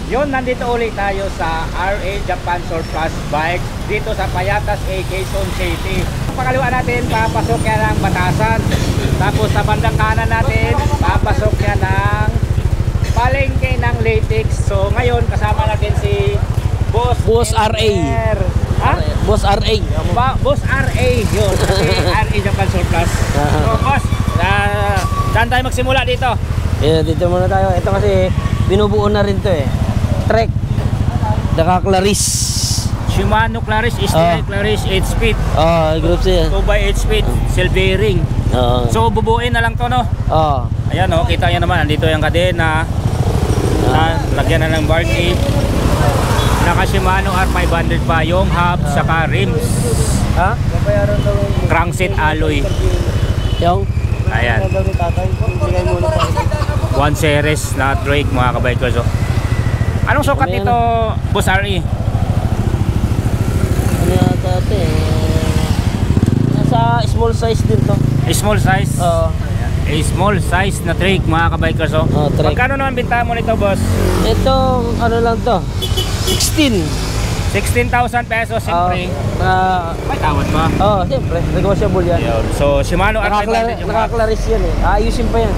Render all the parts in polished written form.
Yun, nandito ulit tayo sa RA Japan Surplus Bike dito sa Payatas, Quezon City. Pakaliwa natin, papasok yan ng Batasan. Tapos sa bandang kanan natin, papasok yan ng palengke ng Latex. So ngayon, kasama natin si Boss RA. Ha? Boss RA. Boss RA. Yun, kasi RA Japan Surplus. So boss, saan tayo magsimula dito? Yeah, dito muna tayo. Ito kasi binubuo na rin to eh. Trek. Daka Claris. Shimano Claris, STI Claris 8 speed. Group C. 2x8 speed, cell bearing. So bubuin na lang to, no? Ayan, oh, kita nyo naman, andito yung kadena. Lagyan na ng barkey. Naka Shimano R500 pa yung hub, saka rims. Crankset alloy. Yung? Ayan. 1 series na Drake, mga kabikers. Oh. Anong sukat nito, Boss RE? Ano yata ito eh? Nasa small size din to. Small size? A small size na Drake, mga kabikers. Oh. Magkano naman bintahan mo nito, boss? Ito, ano lang to? 16,000 pesos, siyempre. May tawad ba? Siyempre. Negotiable yan. So, Shimano R500 yung Naka-Claris yan eh. Ayusin pa yan.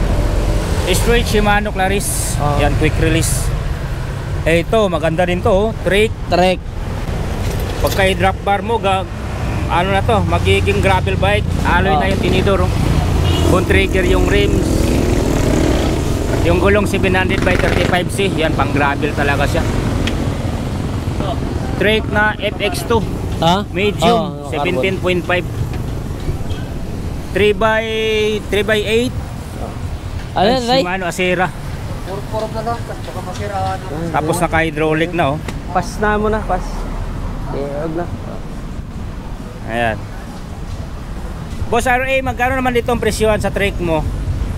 Straight Shimano Claris. Yan, quick release. Eh, ito, maganda din to. Trek. Pagka i-drop bar mo, ano na to, magiging gravel bike. Alloy na yung tinidor. Bone trigger yung rims. Yung gulong 700 by 35C. Yan, pang gravel talaga siya. Trek na FX2. Medium, 17.5. 3x8. Shimano Acera. Puro na lang, baka masiraan. Tapos naka-hydraulic na, oh. Pas na mo na, pas. Huwag na. Ayan. Boss RA, magkano naman dito ang presyohan sa trek mo?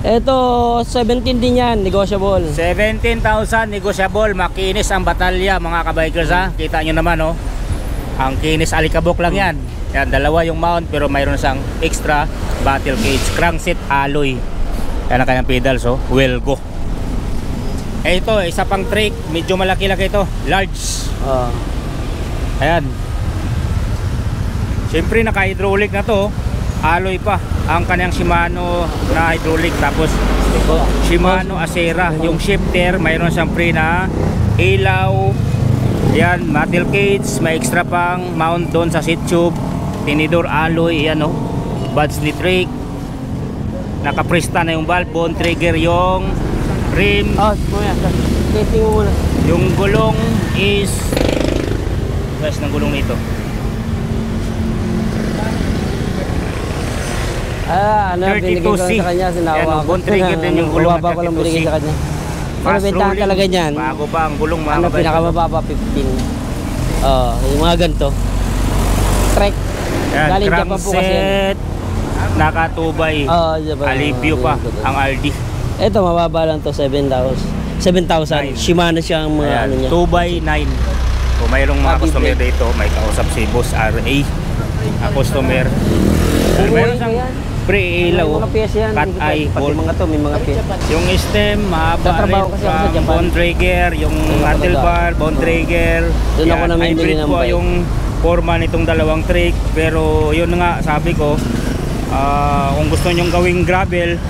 Ito, 17 din yan, negotiable. 17,000 negotiable. Makinis ang batalya, mga kabikers, ha. Kita nyo naman, oh. Ang kinis alikabok lang yan. Yan, dalawa yung mount, pero mayroon siyang extra battle cage. Crankset alloy. Yan ang kanyang pedals, oh. Well go. Eh, ito, isa pang trek. Medyo malaki-laki ito. Large. Ayan. Siyempre, naka-hydraulic na to. Alloy pa ang kanyang Shimano na hydraulic. Tapos Shimano Acera. Yung shifter, mayroon siyang pre na ilaw. Yan, battle cage. May extra pang mount doon sa seat tube. Tinidor alloy. Yan, oh. Buds ni trek. Nakapresta na yung valve. Bone trigger yung rim. Testing mo muna. Yung gulong is guys, ng gulong nito. Binigay ko lang sa kanya, sinawa ko. Bone trigger din yung gulong. Mababa ko lang binigay sa kanya. Pero Fast bentahan rolling. talaga niyan. Bago pa ang gulong, mga kabikers. Pinakamababa 15. Yung mga ganito. Trek. Galing Japan po kasi yan. Naka 2x. Alivio pa ang RD. Ito mababa lang to, 7,000. Shimano siya ang mga ano niya. 2x9. So mayroong mga customer dito, may kausap si Boss RA. Ang customer. Mayroon siyang pre-ilaw, cut eye, pati mga to, may mga piyesa. yung stem, mahaba rin, bone trigger, yung handlebar, bone trigger. Hybrid po yung forma nitong dalawang trek. Pero yun nga, sabi ko, kung gusto nyong gawing gravel,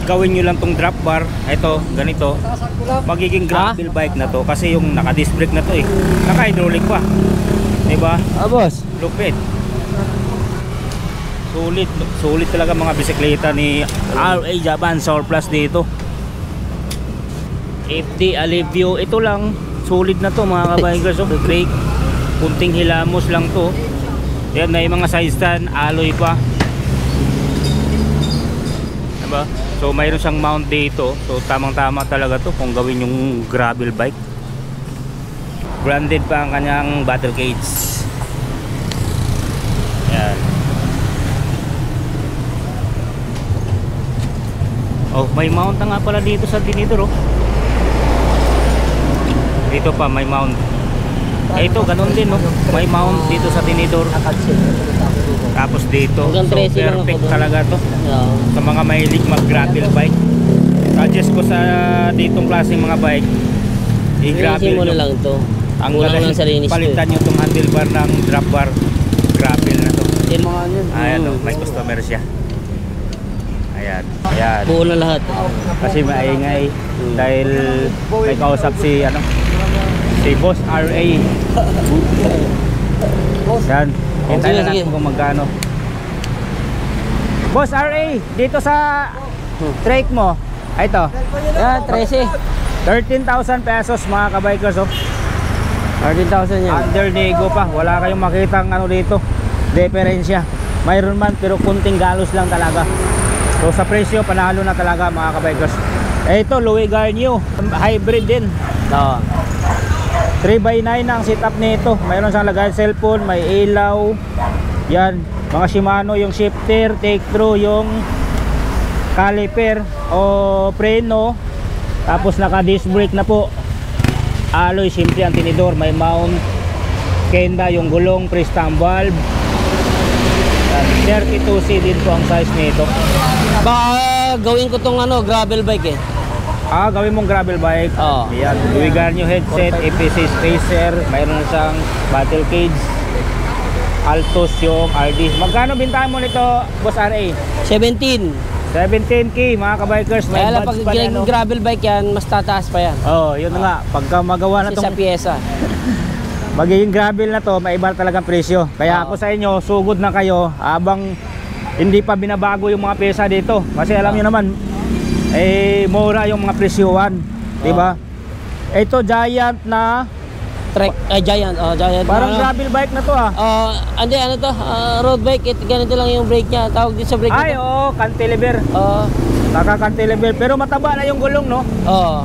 gawin nyo lang tong drop bar. Ito, ganito, magiging gravel bike na to. Kasi yung naka-disc brake na to eh, naka-hydraulic pa, diba? Boss, lupit. Sulit talaga mga bisikleta ni RA Japan Surplus dito. FD Alivio, ito lang, sulit na to, mga kabikers. Brake, kunting hilamos lang to. Yan, may mga side stand, alloy pa, diba? So mayroon siyang mount dito. So tamang tama talaga to kung gawin yung gravel bike. Branded pa ang kanyang battle cage. Yan. Oh, may mount na nga pala dito sa tinidor, oh. Dito pa may mount. Ito, ganun din, no? May mount dito sa tinidor. Tapos dito, so perfect talaga to sa mga mahilig mag gravel bike. Suggest ko sa ditong klaseng mga bike, I-gravel mo na nyo. lang to. Ang Kulang gagawin, lang sa linis to. palitan nyo itong handlebar ng drop bar. Gravel na to. Yan mga yun. Ayan o, may customer siya. Ayan, ayan. Buo na lahat. Kasi maingay dahil may kausap si Boss RA. Yan, hintay Sige, na natin sige. kung magkano. Boss RA, dito sa trake mo, ay ito, Yan, 13. 13,000 pesos mga kabikers oh. 13,000 yan. Under nego pa, wala kayong makitang dito, diferensya. Mayroon man pero kunting galos lang talaga. So sa presyo panalo na talaga mga kabikers. Ito Louis Garnier, hybrid din. Oo. 3x9 ang setup nito. Mayroon siyang lagay cellphone, may ilaw. Yan, mga Shimano yung shifter, take through yung caliper o preno. Tapos naka disc brake na po. Alloy simple ang tinidor, may mount. Kenda yung gulong, pre-stamp valve. Yan, 32C din po ang size nito. Baka gawin ko tong gravel bike eh. Gawin mong gravel bike. Oo. Yan, Louis Garnier headset, APC spacer, mayroon siyang battle cage. Altos yung RD. Magkano bintahan mo nito, Boss RA? 17. 17K mga kabikers. May Kaya lang pag buds pa yan, no? gravel bike yan, mas tataas pa yan. Yun na nga. Pagka magawa na Kasi sa tong pyesa. magiging gravel na to, may iba talagang presyo. Kaya Oo. ako sa inyo, sugod na kayo habang hindi pa binabago yung mga pyesa dito. Kasi alam niyo naman, mura yung mga presyuhan. Diba? Ito, giant na, Trek, Giant. Giant. parang gravel bike na to Hindi, ano to? Road bike. Ganito lang yung brake niya. Tawag din sa brake Ay, nito. oo, cantilever. Naka-cantilever. Pero mataba na yung gulong, no?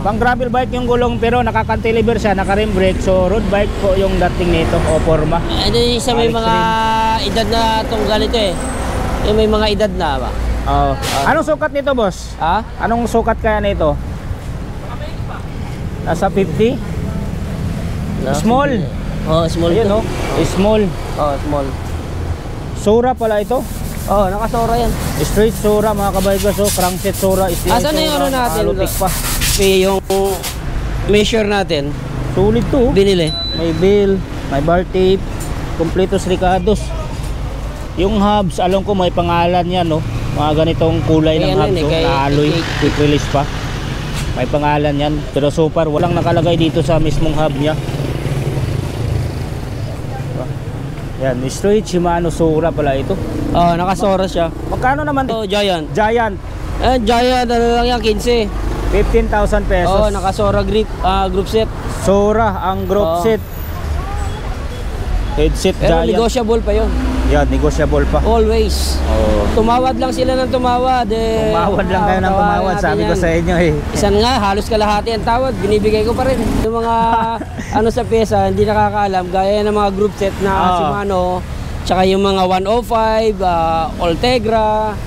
Pang gravel bike yung gulong, pero naka-cantilever siya, naka-rim brake. So, road bike po yung dating nito, o forma. Hindi sa may Alex mga edad na itong ganito eh. Yung may mga edad na ba? Anong sukat nito, boss? Ha? Anong sukat kaya nito? Nasa 50? Small. Small. Ayun, no? Small. Small. Sura pala ito. Nakasora yan. Straight Sura mga kabikers. Crankset Sura. Asan na yung natin? Alupik pa. Yung measure natin. Sulit to. Binili. May bill, may bar tape, kompletos ricados. Yung hubs, alam ko may pangalan yan, no? Mga ganitong kulay ng hubs, na alloy, quick release pa. May pangalan yan, pero so far walang nakalagay dito sa mismong hub niya. Yan, straight Shimano Sura pala ito. Nakasora siya. Magkano naman? Giant. Giant. Giant, ano lang yan, 15. 15,000 pesos. Nakasora group set. Sura ang group set. Headset Pero Giant. negotiable pa yun. Yan, negotiable pa. Always. Tumawad lang sila ng tumawad. Tumawad lang kayo ng tumawad, sabi ko sa inyo eh. Isan nga, halos kalahati ang tawad, binibigay ko pa rin. Yung mga sa pyesa, hindi nakakaalam, gaya ng mga group set na Shimano, tsaka yung mga 105, Ultegra,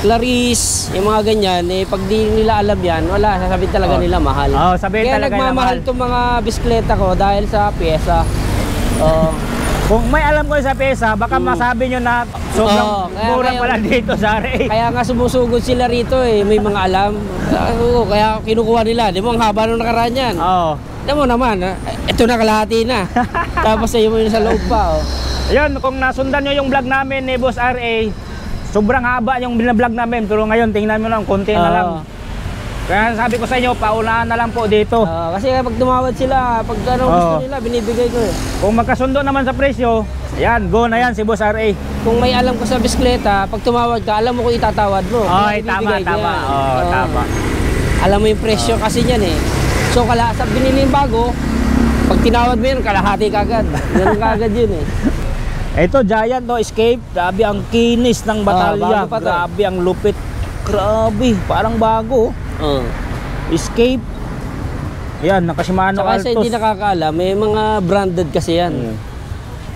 Clarice, yung mga ganyan, pag di nila alam yan, wala, sasabihin talaga nila mahal. Sabihin Kaya talaga nila nagmamahal mahal. itong mga bisikleta ko dahil sa pyesa. Kung may alam ko sa pyesa, baka masabi nyo na sobrang mura pala dito sa RA. Kaya nga sumusugod sila rito may mga alam. Kaya kinukuha nila. Di mo, ang haba nung nakaraan yan. Di mo naman, ito na kalahati na. Tapos sa'yo mo yun sa loob pa. Ayun, kung nasundan nyo yung vlog namin ni Boss RA, sobrang haba yung vlog namin. Pero ngayon, tingnan mo lang, konti na lang. Kaya sabi ko sa inyo, paunahan na lang po dito. Kasi pag tumawad sila, pag gusto nila, binibigay ko Kung magkasundo naman sa presyo, ayan, go na yan si Boss RA. Kung may alam ko sa bisikleta, pag tumawad ka, alam mo kung itatawad mo. Tama. Tama. Alam mo yung presyo kasi niyan So, sa binili yung bago, pag tinawad mo yun, kalahati kagad. Ganun kagad yun Ito, Giant, no? Escape. Grabe ang kinis ng batalya. Bago pa to. Grabe ang lupit. Grabe, parang bago. Escape. Yan, naka-Shimano Saka Altos. sa hindi nakakaalam, may mga branded kasi yan.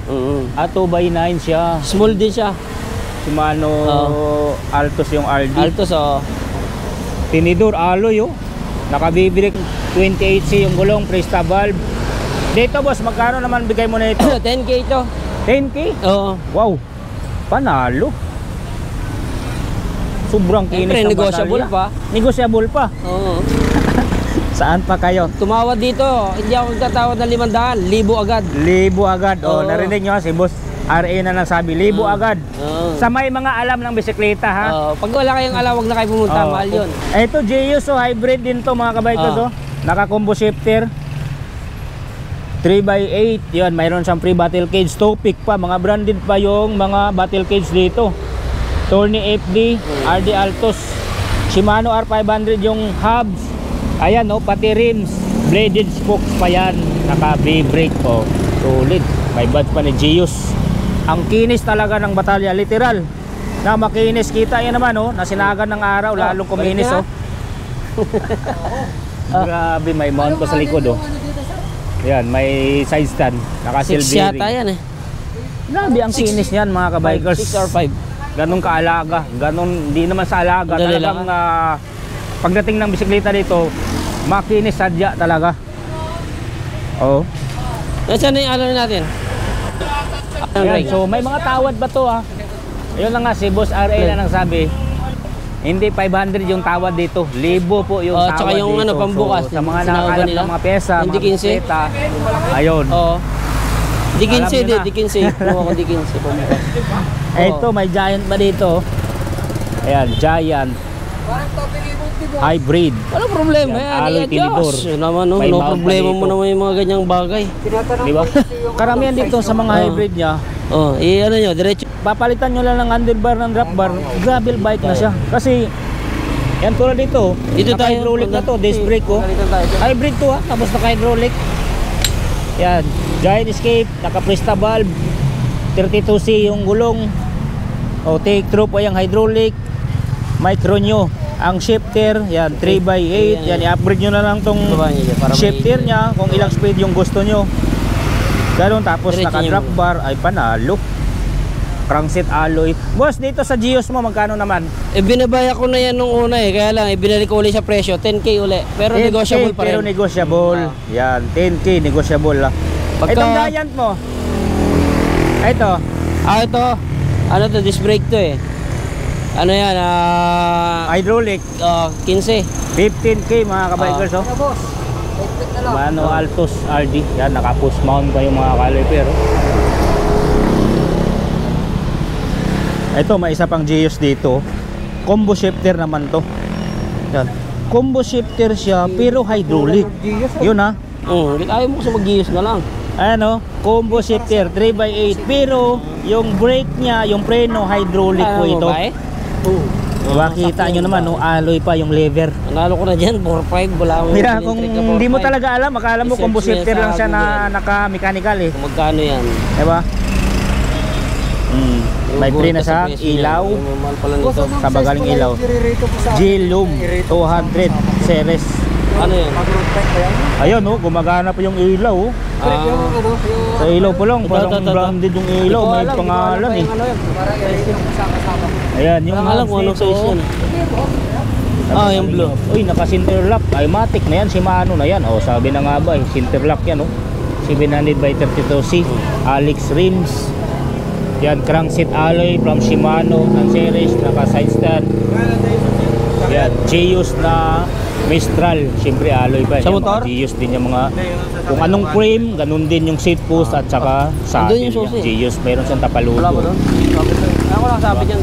2x9 siya. Small din siya. Shimano Altos yung RD. Altos, Tinidor, alloy, Naka-V-brake, 28C yung gulong, pre-stab valve. Dito, boss, magkano naman bigay mo na ito? 10K ito. 10K? Oo. Wow, panalo. Sobrang kinis Siyempre, ng negotiable batalya. pa. Negotiable pa. Oo. Saan pa kayo? Tumawad dito, hindi ako nagtatawad ng 500, 1,000 agad. 1,000 agad. Oo. Narinig nyo si Boss RA na nagsabi, 1,000 agad. Oo. Sa may mga alam ng bisikleta ha. Pag wala kayong alam, wag na kayo pumunta, Oo. mahal yun. Ito Geus, hybrid din to mga kabikers. Naka-combo shifter. 3x8. Yun, mayroon siyang free battle cage. Topic pa, mga branded pa yung mga battle cage dito. Tourney FD, RD Altos, Shimano R500 yung hubs. Ayan pati rims, bladed spokes pa yan. Naka V-brake po. Solid. May badge pa ni Geus. Ang kinis talaga ng batalya, literal. Na makinis, kita yan naman nasinagan ng araw, lalong kuminis Grabe, may mount pa sa likod Yan, may side stand, naka 6 silver yata yan eh. Grabe ang kinis niyan mga kabikers. 6 or 5. Ganun kaalaga, ganun, hindi naman sa alaga. Dali Talagang lang. pagdating ng bisikleta dito, makinis sadya talaga. Oo. Nasaan na yung ano natin? Ayan, so may mga tawad ba to Ayun na nga si Boss RA na nang sabi, hindi 500 yung tawad dito, 1,000 po yung tawad tsaka yung dito. pambukas, So, sa mga sinabi nakakalam nila? ng mga pyesa, Hindi mga 15? bisikleta, ayun. Oo. Di 15 Alam nyo di, na. di 15. Kumuha ko di 15 pambukas. Ito, may Giant ba dito? Ayan, Giant Hybrid. Walang problema Yan, yan. alloy tinidor. Yun naman May no mount pa problema dito. mo naman yung mga ganyang bagay. Di ba? Karamihan dito sa mga hybrid niya, Ano nyo, diretso. papalitan nyo lang ng handlebar ng drop bar, gravel bike na siya. Kasi, yan tulad dito, Dito tayo. hydraulic na to, disc brake Pagalitan tayo. Hybrid to tapos naka-hydraulic. Yan, Giant Escape, naka-Presta valve, 32C yung gulong. Take through po yung hydraulic. Micro nyo, ang shifter, yan, 3x8. Yan, i-upgrade nyo na lang tong Baba niyo dyan, para shifter may- nya kung ilang speed yung gusto nyo. Ganun, tapos Diretso naka-drop nyo. bar, ay panalo. Crankset alloy. Boss, dito sa Geus mo, magkano naman? Binabaya ko na yan nung una kaya lang binalik ko ulit sa presyo, 10K uli. Pero 10K, negotiable pa rin. pero negotiable. Yan, 10K, negotiable lang. Pagka- Itong Giant mo. Ito. Ito. Ano to, disc brake to eh. Ano yan, Hydraulic. 15. 15K mga kabikers. boss. Expect na lang. Mano Altos RD. Yan, naka-push mount pa yung mga caliper. Ito, may isa pang Geus dito. Combo shifter naman to. Yan. Combo shifter siya, pero hydraulic. Yun Ayaw mo kasi mag-use na lang. Ano, combo shifter 3x8, pero yung brake niya, yung preno hydraulic po ito. Diba, kita nyo naman, alloy pa yung lever. Nanalo ko na dyan, 4.5. Wala akong Mira, kung electric na hindi mo 4.5. talaga alam, akala mo combo I-search shifter mo yan lang sa siya na Google. naka-mechanical Kung magkano yan. Diba? May free na siya, ilaw, Yung mahal pala nito. Tabagaling ilaw. G-Lum 200 series. Ano yun? Ayun, gumagana pa yung ilaw. Sa ilaw pa lang, parang ito. branded yung ilaw, may pangalan eh. Ayan, yung Yung alam kung anong size yan. Yung blue. Uy, naka-sinterlock. Ay, matic na yan, Shimano na yan. Sabi na nga ba, sinterlock yan, 700 by 32C. Alex rims. Yan, crankset alloy from Shimano ng series, naka-side stand. Yan, Geus na Mistral. Siyempre, alloy pa. Sa Yan, motor? mga Geus din yung mga... Kung anong frame, ganun din yung seat post at saka saddle yung susi. niya. Geus, mayroon siyang tapaludo. Wala ba doon? Ako lang sabi dyan.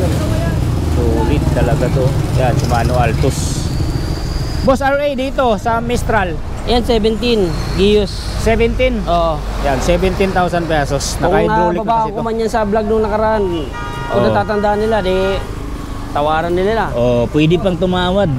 Solid talaga to. Yan, Shimano Altos. Boss RA dito sa Mistral, Yan, 17. Gius. 17. Oo. Yan, 17,000 pesos. Kung Naka-hydraulic na nababa kasi ko to. man yan sa vlog nung nakaraan, kung Oo. natatandaan nila, di tawaran nila. Pwede pang tumawad.